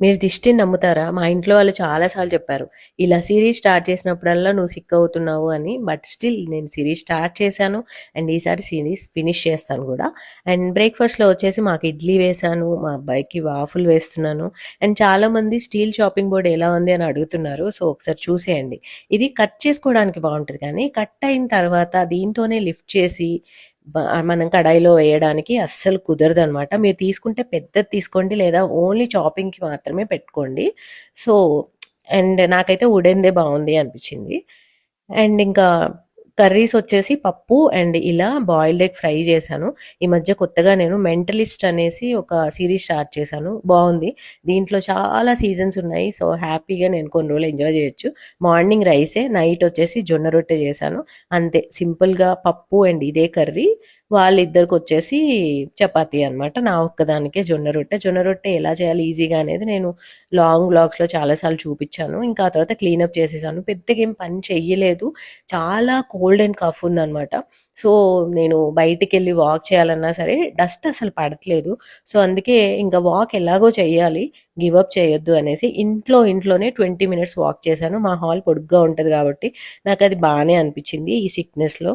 మీరు దిష్టిని నమ్ముతారా? మా ఇంట్లో వాళ్ళు చాలా సార్లు చెప్పారు. ఇలా సీరీస్ స్టార్ట్ చేసినప్పుడల్లా నువ్వు సిక్ అవుతున్నావు అని. బట్ స్టిల్ నేను సీరీస్ స్టార్ట్ చేశాను. అండ్ ఈసారి సీరీస్ ఫినిష్ చేస్తాను గూడా. అండ్ బ్రేక్‌ఫాస్ట్‌లో వచ్చేసి మాకు ఇడ్లీ వేశాను. మా అబ్బాయికి వాఫుల్ వేస్తున్నాను. అండ్ చాలామంది స్టీల్ చాపింగ్ బోర్డ్ ఎలా ఉంది అని అడుగుతున్నారు. సో, ఒకసారి చూసేయండి. ఇది కట్ చేసుకోవడానికి బావుంటది కానీ, కట్ అయిన తర్వాత దీంతోనే లిఫ్ట్ చేసి మనం కడాయిలో వేయడానికి అస్సలు కుదరదనమాట. మీరు తీసుకుంటే పెద్దది తీసుకోండి లేదా ఓన్లీ చాపింగ్‌కి మాత్రమే పెట్టుకోండి. సో, అండ్ నాకైతే వుడెన్‌దే బావుంది అనిపిచ్చింది. అండ్ ఇంకా కర్రీస్ వచ్చేసి పప్పు అండ్ ఇలా బాయిల్డ్ ఎగ్ ఫ్రై చేశాను. ఈ మధ్య కొత్తగా నేను 'మెంటలిస్ట్' అనేసి ఒక సీరీస్ స్టార్ట్ చేశాను. బావుంది. దీంట్లో చాలా సీజన్స్ ఉన్నాయి. సో, హ్యాపీగా నేను కొన్ని రోజులు ఎంజాయ్ చేయొచ్చు. మార్నింగ్ రైసే, నైట్ వచ్చేసి జొన్న రొట్టె చేశాను. అంతే సింపుల్‌గా పప్పు అండ్ ఇదే కర్రీ. వాళ్ళిద్దరికొచ్చేసి చపాతీ అనమాట. నా ఒక్కదానికే జొన్న రొట్టె. జొన్న రొట్టె ఎలా చేయాలి ఈజీగా అనేది నేను లాంగ్ వ్లాగ్స్‌లో చాలా సార్లు చూపిచ్చాను. ఇంకా ఆ తర్వాత క్లీనప్ చేసేసాను. పెద్దగా ఏం పని చెయ్యలేదు. చాలా కోల్డ్ అండ్ కఫ్ ఉందనమాట. సో, నేను బయటికెళ్ళి వాక్ చేయాలన్నా సరే డస్ట్ అసలు పడట్లేదు. సో, అందుకే ఇంకా వాక్ ఎలాగో చెయ్యాలి. గివ్ అప్ చేయొద్దు అనేసి ఇంట్లోనే 20 మినిట్స్ వాక్ చేశాను. మా హాల్ పొడుగ్గా ఉంటది కాబట్టి నాకది బానే అనిపిచ్చింది ఈ సిక్‌నెస్‌లో.